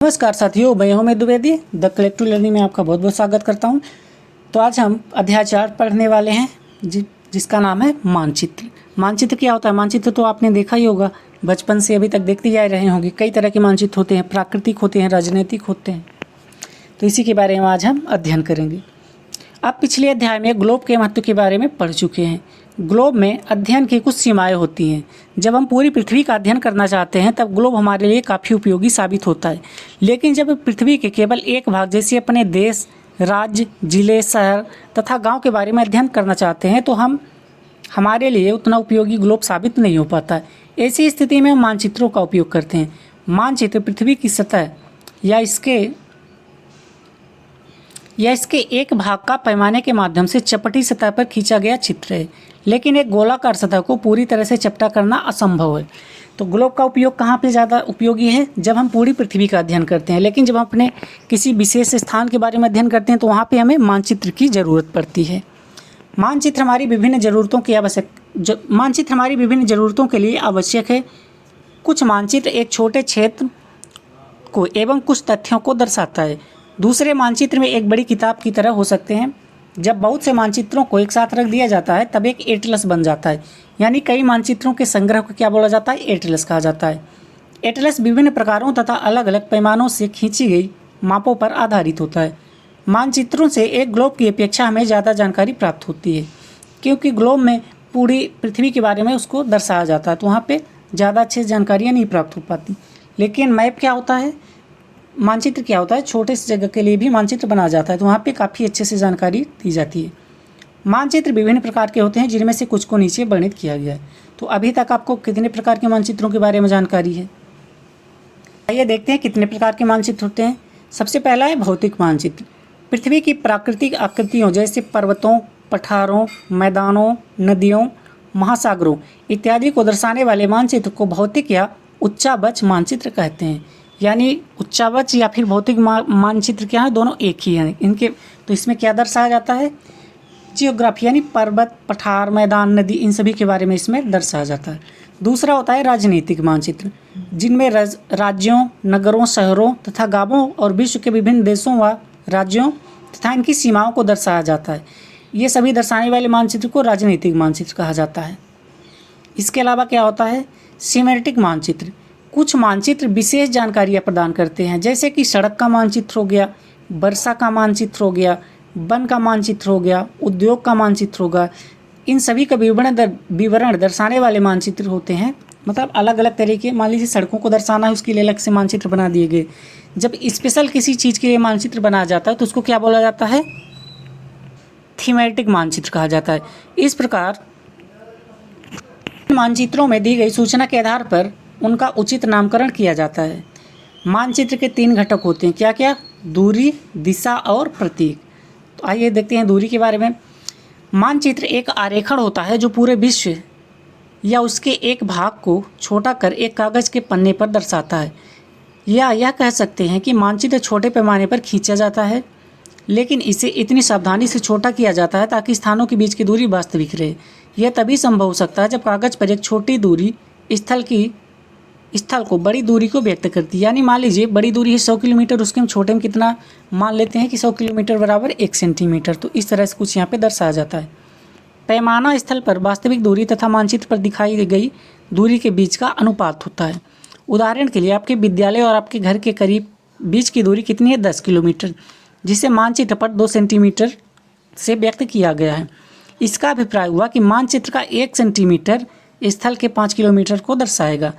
नमस्कार साथियों, मैं हूं द्विवेदी। द कलेक्टिव लर्निंग में आपका बहुत बहुत स्वागत करता हूं। तो आज हम अध्याय 4 पढ़ने वाले हैं जिसका नाम है मानचित्र। मानचित्र क्या होता है? मानचित्र तो आपने देखा ही होगा, बचपन से अभी तक देखते जा रहे होंगे। कई तरह के मानचित्र होते हैं, प्राकृतिक होते हैं, राजनीतिक होते हैं। तो इसी के बारे में आज हम अध्ययन करेंगे। आप पिछले अध्याय में ग्लोब के महत्व के बारे में पढ़ चुके हैं। ग्लोब में अध्ययन की कुछ सीमाएं होती हैं। जब हम पूरी पृथ्वी का अध्ययन करना चाहते हैं तब ग्लोब हमारे लिए काफ़ी उपयोगी साबित होता है। लेकिन जब पृथ्वी के केवल एक भाग जैसे अपने देश, राज्य, जिले, शहर तथा गांव के बारे में अध्ययन करना चाहते हैं तो हमारे लिए उतना उपयोगी ग्लोब साबित नहीं हो पाता है। ऐसी स्थिति में हम मानचित्रों का उपयोग करते हैं। मानचित्र पृथ्वी की सतह या इसके एक भाग का पैमाने के माध्यम से चपटी सतह पर खींचा गया चित्र है, लेकिन एक गोलाकार सतह को पूरी तरह से चपटा करना असंभव है। तो ग्लोब का उपयोग कहाँ पे ज़्यादा उपयोगी है? जब हम पूरी पृथ्वी का अध्ययन करते हैं। लेकिन जब हम अपने किसी विशेष स्थान के बारे में अध्ययन करते हैं तो वहाँ पे हमें मानचित्र की ज़रूरत पड़ती है। मानचित्र हमारी विभिन्न ज़रूरतों के लिए आवश्यक है। कुछ मानचित्र एक छोटे क्षेत्र को एवं कुछ तथ्यों को दर्शाता है। दूसरे मानचित्र में एक बड़ी किताब की तरह हो सकते हैं। जब बहुत से मानचित्रों को एक साथ रख दिया जाता है तब एक एटलस बन जाता है। यानी कई मानचित्रों के संग्रह को क्या बोला जाता है? एटलस कहा जाता है। एटलस विभिन्न प्रकारों तथा अलग अलग पैमानों से खींची गई मापों पर आधारित होता है। मानचित्रों से एक ग्लोब की अपेक्षा हमें ज़्यादा जानकारी प्राप्त होती है, क्योंकि ग्लोब में पूरी पृथ्वी के बारे में उसको दर्शाया जाता है, तो वहाँ पर ज़्यादा अच्छी जानकारियाँ नहीं प्राप्त हो पाती। लेकिन मैप क्या होता है? मानचित्र क्या होता है? छोटे से जगह के लिए भी मानचित्र बनाया जाता है, तो वहाँ पे काफ़ी अच्छे से जानकारी दी जाती है। मानचित्र विभिन्न प्रकार के होते हैं, जिनमें से कुछ को नीचे वर्णित किया गया है। तो अभी तक आपको कितने प्रकार के मानचित्रों के बारे में जानकारी है? आइए देखते हैं कितने प्रकार के मानचित्र होते हैं। सबसे पहला है भौतिक मानचित्र। पृथ्वी की प्राकृतिक आकृतियों जैसे पर्वतों, पठारों, मैदानों, नदियों, महासागरों इत्यादि को दर्शाने वाले मानचित्र को भौतिक या उच्चावच मानचित्र कहते हैं। यानी उच्चावच या फिर भौतिक मानचित्र क्या है? दोनों एक ही हैं इनके। तो इसमें क्या दर्शाया जाता है? जियोग्राफी, यानी पर्वत, पठार, मैदान, नदी, इन सभी के बारे में इसमें दर्शाया जाता है। दूसरा होता है राजनीतिक मानचित्र, जिनमें राज्यों, नगरों, शहरों तथा गांवों और विश्व के विभिन्न देशों व राज्यों तथा इनकी सीमाओं को दर्शाया जाता है। ये सभी दर्शाने वाले मानचित्र को राजनीतिक मानचित्र कहा जाता है। इसके अलावा क्या होता है? सीमेटिक मानचित्र। कुछ मानचित्र विशेष जानकारियाँ प्रदान करते हैं, जैसे कि सड़क का मानचित्र हो गया, वर्षा का मानचित्र हो गया, वन का मानचित्र हो गया, उद्योग का मानचित्र होगा। इन सभी का विवरण दर्शाने वाले मानचित्र होते हैं। मतलब अलग अलग तरीके, मान लीजिए सड़कों को दर्शाना है, उसके लिए अलग से मानचित्र बना दिए गए। जब स्पेशल किसी चीज़ के लिए मानचित्र बनाया जाता है तो उसको क्या बोला जाता है? थीमेटिक मानचित्र कहा जाता है। इस प्रकार मानचित्रों में दी गई सूचना के आधार पर उनका उचित नामकरण किया जाता है। मानचित्र के 3 घटक होते हैं। क्या क्या? दूरी, दिशा और प्रतीक। तो आइए देखते हैं दूरी के बारे में। मानचित्र एक आरेखण होता है जो पूरे विश्व या उसके एक भाग को छोटा कर एक कागज़ के पन्ने पर दर्शाता है। या यह कह सकते हैं कि मानचित्र छोटे पैमाने पर खींचा जाता है, लेकिन इसे इतनी सावधानी से छोटा किया जाता है ताकि स्थानों के बीच की दूरी वास्तविक रहे। यह तभी संभव हो सकता है जब कागज़ पर एक छोटी दूरी स्थल को बड़ी दूरी को व्यक्त करती है। यानी मान लीजिए बड़ी दूरी है 100 किलोमीटर, उसके हम छोटे में कितना मान लेते हैं कि 100 किलोमीटर बराबर 1 सेंटीमीटर। तो इस तरह से कुछ यहाँ पे दर्शाया जाता है। पैमाना स्थल पर वास्तविक दूरी तथा मानचित्र पर दिखाई गई दूरी के बीच का अनुपात होता है। उदाहरण के लिए आपके विद्यालय और आपके घर के करीब बीच की दूरी कितनी है? 10 किलोमीटर, जिसे मानचित्र पर 2 सेंटीमीटर से व्यक्त किया गया है। इसका अभिप्राय हुआ कि मानचित्र का 1 सेंटीमीटर स्थल के 5 किलोमीटर को दर्शाएगा।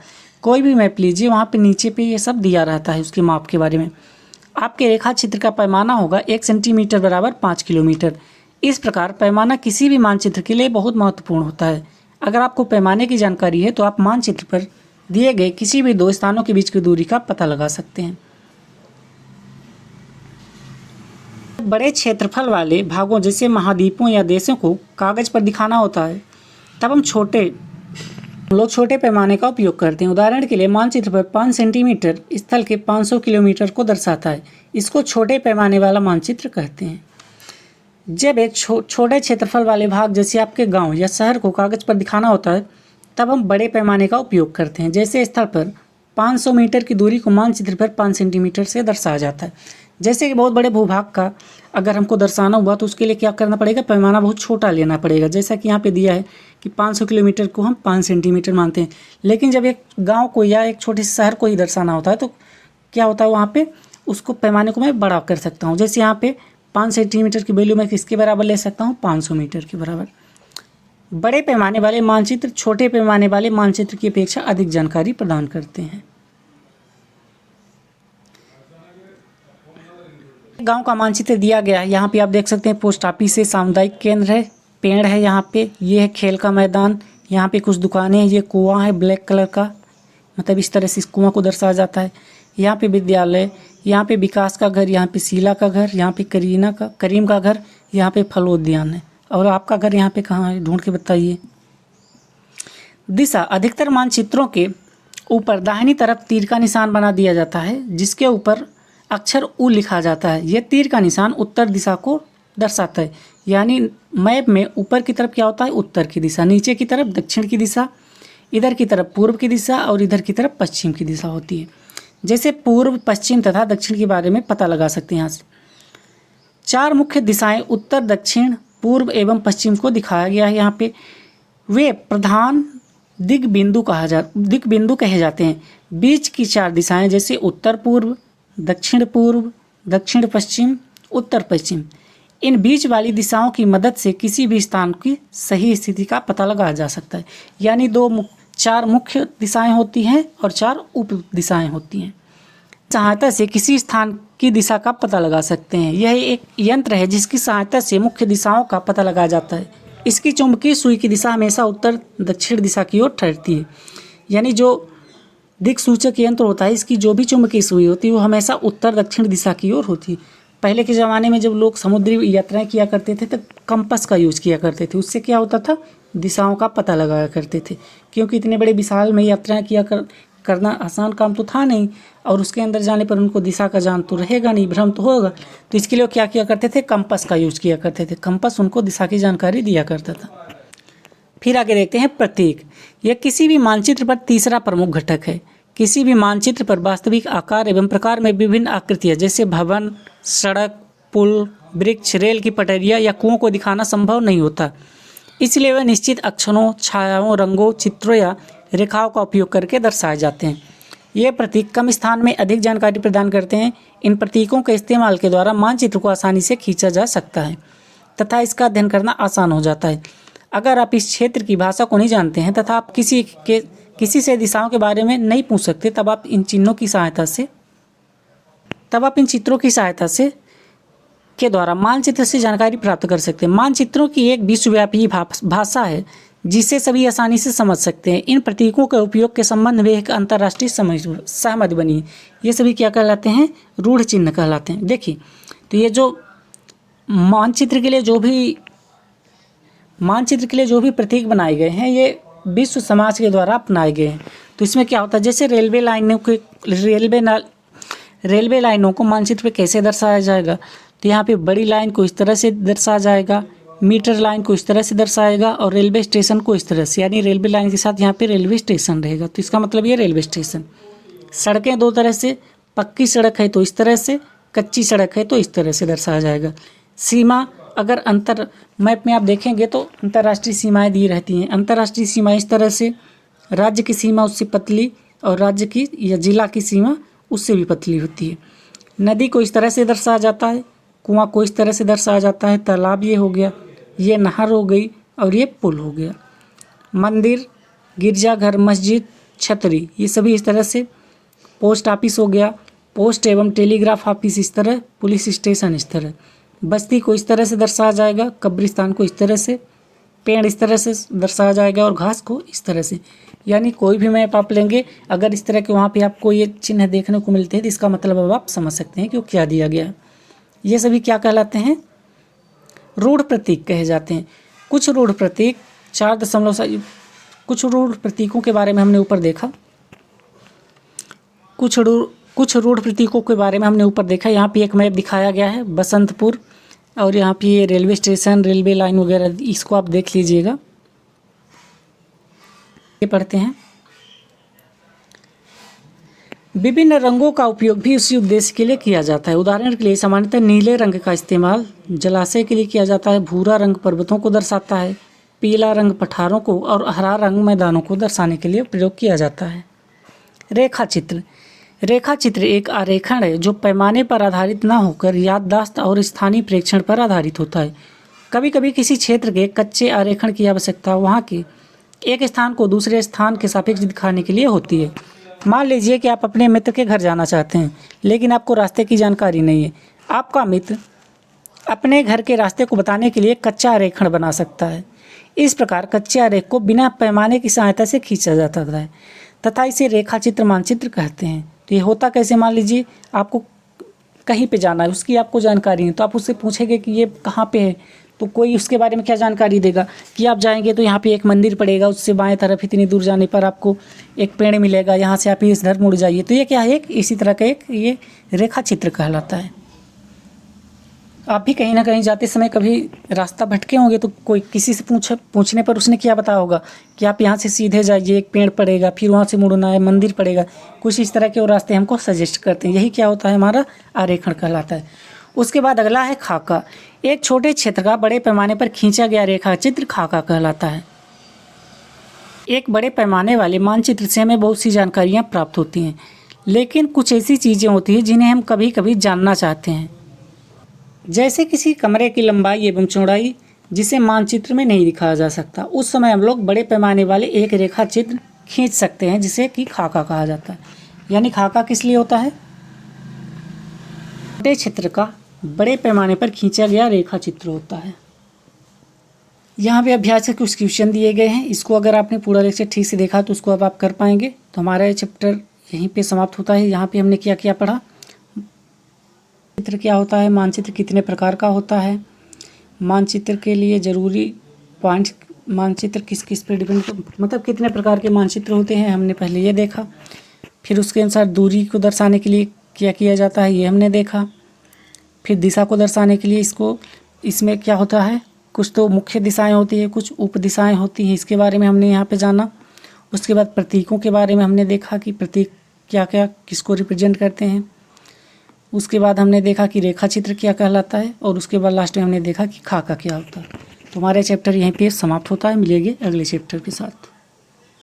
कोई भी मैप लीजिए, वहाँ पे नीचे पे ये सब दिया रहता है उसके माप के बारे में। आपके रेखा चित्र का पैमाना होगा 1 सेंटीमीटर बराबर 5 किलोमीटर। इस प्रकार पैमाना किसी भी मानचित्र के लिए बहुत महत्वपूर्ण होता है। अगर आपको पैमाने की जानकारी है तो आप मानचित्र पर दिए गए किसी भी 2 स्थानों के बीच की दूरी का पता लगा सकते हैं। बड़े क्षेत्रफल वाले भागों जैसे महाद्वीपों या देशों को कागज़ पर दिखाना होता है तब हम लोग छोटे पैमाने का उपयोग करते हैं। उदाहरण के लिए मानचित्र पर 5 सेंटीमीटर स्थल के 500 किलोमीटर को दर्शाता है। इसको छोटे पैमाने वाला मानचित्र कहते हैं। जब एक छोटे क्षेत्रफल वाले भाग जैसे आपके गांव या शहर को कागज़ पर दिखाना होता है तब हम बड़े पैमाने का उपयोग करते हैं। जैसे स्थल पर 500 मीटर की दूरी को मानचित्र पर 5 सेंटीमीटर से दर्शाया जाता है। जैसे कि बहुत बड़े भूभाग का अगर हमको दर्शाना हुआ तो उसके लिए क्या करना पड़ेगा, पैमाना बहुत छोटा लेना पड़ेगा। जैसा कि यहाँ पे दिया है कि 500 किलोमीटर को हम 5 सेंटीमीटर मानते हैं, लेकिन जब एक गांव को या एक छोटे से शहर को ही दर्शाना होता है तो क्या होता है, वहाँ पे उसको पैमाने को मैं बड़ा कर सकता हूँ। जैसे यहाँ पे 5 सेंटीमीटर की वैल्यू मैं किसके बराबर ले सकता हूँ, 500 मीटर के बराबर। बड़े पैमाने वाले मानचित्र छोटे पैमाने वाले मानचित्र की अपेक्षा अधिक जानकारी प्रदान करते हैं। गांव का मानचित्र दिया गया है। यहाँ पे आप देख सकते हैं पोस्ट ऑफिस है, सामुदायिक केंद्र है, पेड़ है यहाँ पे, ये है खेल का मैदान, यहाँ पे कुछ दुकानें हैं, ये कुआं है ब्लैक कलर का, मतलब इस तरह से इस कुआं को दर्शाया जाता है। यहाँ पे विद्यालय, यहाँ पे विकास का घर, यहाँ पे शीला का घर, यहाँ पे करीम का घर, यहाँ पे फलोद्यान है। और आपका घर यहाँ पे कहाँ है, ढूंढ के बताइए। दिशा, अधिकतर मानचित्रों के ऊपर दाहिनी तरफ तीर का निशान बना दिया जाता है जिसके ऊपर अक्षर उ लिखा जाता है। यह तीर का निशान उत्तर दिशा को दर्शाता है। यानी मैप में ऊपर की तरफ क्या होता है, उत्तर की दिशा, नीचे की तरफ दक्षिण की दिशा, इधर की तरफ पूर्व की दिशा और इधर की तरफ पश्चिम की दिशा होती है। जैसे पूर्व, पश्चिम तथा दक्षिण के बारे में पता लगा सकते हैं यहाँ से। 4 मुख्य दिशाएं उत्तर, दक्षिण, पूर्व एवं पश्चिम को दिखाया गया है यहाँ पे। वे प्रधान दिग्बिंदु कहे जाते हैं। बीच की 4 दिशाएं जैसे उत्तर पूर्व, दक्षिण पूर्व, दक्षिण पश्चिम, उत्तर पश्चिम, इन बीच वाली दिशाओं की मदद से किसी भी स्थान की सही स्थिति का पता लगाया जा सकता है। यानी 4 मुख्य दिशाएं होती हैं और 4 उप दिशाएं होती हैं। सहायता से किसी स्थान की दिशा का पता लगा सकते हैं। यह एक यंत्र है जिसकी सहायता से मुख्य दिशाओं का पता लगाया जाता है। इसकी चुंबकीय सुई की दिशा हमेशा उत्तर दक्षिण दिशा की ओर ठहरती है। यानी जो दिक्सूचक यंत्र होता है, इसकी जो भी चुंबकीय सुई होती है वो हमेशा उत्तर दक्षिण दिशा की ओर होती है। पहले के ज़माने में जब लोग समुद्री यात्राएं किया करते थे तो कंपास का यूज़ किया करते थे। उससे क्या होता था, दिशाओं का पता लगाया करते थे, क्योंकि इतने बड़े विशाल में यात्राएं करना आसान काम तो था नहीं, और उसके अंदर जाने पर उनको दिशा का ज्ञान तो रहेगा नहीं, भ्रम तो होगा। तो इसके लिए क्या किया करते थे, कंपास का यूज़ किया करते थे। कंपास उनको दिशा की जानकारी दिया करता था। फिर आगे देखते हैं प्रतीक। यह किसी भी मानचित्र पर तीसरा प्रमुख घटक है। किसी भी मानचित्र पर वास्तविक आकार एवं प्रकार में विभिन्न आकृतियाँ जैसे भवन, सड़क, पुल, वृक्ष, रेल की पटरियाँ या कुओं को दिखाना संभव नहीं होता। इसलिए वे निश्चित अक्षरों, छायाओं, रंगों, चित्रों या रेखाओं का उपयोग करके दर्शाए जाते हैं। ये प्रतीक कम स्थान में अधिक जानकारी प्रदान करते हैं। इन प्रतीकों के इस्तेमाल के द्वारा मानचित्र को आसानी से खींचा जा सकता है तथा इसका अध्ययन करना आसान हो जाता है। अगर आप इस क्षेत्र की भाषा को नहीं जानते हैं तथा आप किसी से दिशाओं के बारे में नहीं पूछ सकते, तब आप इन चित्रों की सहायता से के द्वारा मानचित्र से जानकारी प्राप्त कर सकते हैं। मानचित्रों की एक विश्वव्यापी भाषा है जिसे सभी आसानी से समझ सकते हैं। इन प्रतीकों के उपयोग के संबंध में एक अंतर्राष्ट्रीय सहमति बनी है। ये सभी क्या कहलाते हैं, रूढ़ चिन्ह कहलाते हैं। देखिए, तो ये जो मानचित्र के लिए जो भी प्रतीक बनाए गए हैं, ये विश्व समाज के द्वारा अपनाए गए हैं। तो इसमें क्या होता है, जैसे रेलवे लाइनों को मानचित्र पे कैसे दर्शाया जाएगा, तो यहाँ पे बड़ी लाइन को इस तरह से दर्शाया जाएगा, मीटर लाइन को इस तरह से दर्शाएगा और रेलवे स्टेशन को इस तरह से, यानी रेलवे लाइन के साथ यहाँ पे रेलवे स्टेशन रहेगा। तो इसका मतलब ये रेलवे स्टेशन। सड़कें 2 तरह से, पक्की सड़क है तो इस तरह से, कच्ची सड़क है तो इस तरह से दर्शाया जाएगा। सीमा, अगर मैप में आप देखेंगे तो अंतर्राष्ट्रीय सीमाएं दी रहती हैं। अंतर्राष्ट्रीय सीमा इस तरह से, राज्य की सीमा उससे पतली और राज्य की या जिला की सीमा उससे भी पतली होती है। नदी को इस तरह से दर्शाया जाता है, कुआं को इस तरह से दर्शाया जाता है, तालाब ये हो गया, ये नहर हो गई और ये पुल हो गया। मंदिर, गिरजाघर, मस्जिद, छतरी, ये सभी इस तरह से। पोस्ट ऑफिस हो गया, पोस्ट एवं टेलीग्राफ ऑफिस इस तरह, पुलिस स्टेशन इस तरह। बस्ती को इस तरह से दर्शाया जाएगा, कब्रिस्तान को इस तरह से, पेड़ इस तरह से दर्शाया जाएगा और घास को इस तरह से। यानी कोई भी मैप आप लेंगे, अगर इस तरह के वहाँ पे आपको ये चिन्ह देखने को मिलते हैं तो इसका मतलब अब आप समझ सकते हैं कि वो क्या दिया गया है। ये सभी क्या कहलाते हैं, रूढ़ प्रतीक कहे जाते हैं। कुछ रूढ़ प्रतीक 4.7 कुछ रूढ़ प्रतीकों के बारे में हमने ऊपर देखा। कुछ रूढ़ प्रतीकों के बारे में हमने ऊपर देखा। यहाँ पे एक मैप दिखाया गया है, बसंतपुर, और यहाँ पे ये रेलवे स्टेशन, रेलवे लाइन वगैरह, इसको आप देख लीजिएगा। ये पढ़ते हैं, विभिन्न रंगों का उपयोग भी उसी उद्देश्य के लिए किया जाता है। उदाहरण के लिए सामान्यतः नीले रंग का इस्तेमाल जलाशय के लिए किया जाता है, भूरा रंग पर्वतों को दर्शाता है, पीला रंग पठारों को और हरा रंग मैदानों को दर्शाने के लिए प्रयोग किया जाता है। रेखा चित्र। रेखा चित्र एक आरेखण है जो पैमाने पर आधारित न होकर याददाश्त और स्थानीय प्रेक्षण पर आधारित होता है। कभी कभी किसी क्षेत्र के कच्चे आरेखण की आवश्यकता वहाँ के एक स्थान को दूसरे स्थान के सापेक्ष दिखाने के लिए होती है। मान लीजिए कि आप अपने मित्र के घर जाना चाहते हैं, लेकिन आपको रास्ते की जानकारी नहीं है। आपका मित्र अपने घर के रास्ते को बताने के लिए कच्चा आरेखण बना सकता है। इस प्रकार कच्चे आरेख को बिना पैमाने की सहायता से खींचा जाता है तथा इसे रेखा चित्र मानचित्र कहते हैं। तो ये होता कैसे, मान लीजिए आपको कहीं पे जाना है, उसकी आपको जानकारी है, तो आप उससे पूछेंगे कि ये कहाँ पे है, तो कोई उसके बारे में क्या जानकारी देगा कि आप जाएंगे तो यहाँ पे एक मंदिर पड़ेगा, उससे बाएं तरफ इतनी दूर जाने पर आपको एक पेड़ मिलेगा, यहाँ से आप इस इधर मुड़ जाइए। तो ये क्या है, एक इसी तरह का एक ये रेखा चित्र कहलाता है। आप भी कहीं ना कहीं जाते समय कभी रास्ता भटके होंगे, तो कोई किसी से पूछने पर उसने क्या बताया होगा कि आप यहाँ से सीधे जाइए, एक पेड़ पड़ेगा, फिर वहाँ से मुड़ना है, मंदिर पड़ेगा, कुछ इस तरह के वो रास्ते हमको सजेस्ट करते हैं। यही क्या होता है, हमारा आरेखण कहलाता है। उसके बाद अगला है खाका। एक छोटे क्षेत्र का बड़े पैमाने पर खींचा गया रेखा चित्र खाका कहलाता है। एक बड़े पैमाने वाले मानचित्र से हमें बहुत सी जानकारियाँ प्राप्त होती हैं, लेकिन कुछ ऐसी चीज़ें होती हैं जिन्हें हम कभी कभी जानना चाहते हैं, जैसे किसी कमरे की लंबाई एवं चौड़ाई जिसे मानचित्र में नहीं दिखाया जा सकता। उस समय हम लोग बड़े पैमाने वाले एक रेखा चित्र खींच सकते हैं, जिसे कि खाका कहा जाता है। यानी खाका किस लिए होता है, छोटे क्षेत्र का बड़े पैमाने पर खींचा गया रेखा चित्र होता है। यहाँ पे अभ्यास के कुछ क्वेश्चन दिए गए हैं, इसको अगर आपने पूरा लेक्चर ठीक से देखा तो उसको अब आप कर पाएंगे। तो हमारा ये चैप्टर यहीं पे समाप्त होता है। यहाँ पे हमने क्या क्या पढ़ा, चित्र क्या होता है, मानचित्र कितने प्रकार का होता है, मानचित्र के लिए जरूरी पॉइंट, मानचित्र किस किस पर डिपेंड, मतलब कितने प्रकार के मानचित्र होते हैं, हमने पहले ये देखा। फिर उसके अनुसार दूरी को दर्शाने के लिए क्या किया जाता है, ये हमने देखा। फिर दिशा को दर्शाने के लिए इसमें क्या होता है, कुछ तो मुख्य दिशाएं होती है, कुछ उप दिशाएं होती हैं, इसके बारे में हमने यहाँ पे जाना। उसके बाद प्रतीकों के बारे में हमने देखा कि प्रतीक क्या क्या किसको रिप्रेजेंट करते हैं। उसके बाद हमने देखा कि रेखा चित्र क्या कहलाता है, और उसके बाद लास्ट में हमने देखा कि खाका क्या होता है। तो हमारा चैप्टर यहीं पे समाप्त होता है। मिलेंगे अगले चैप्टर के साथ।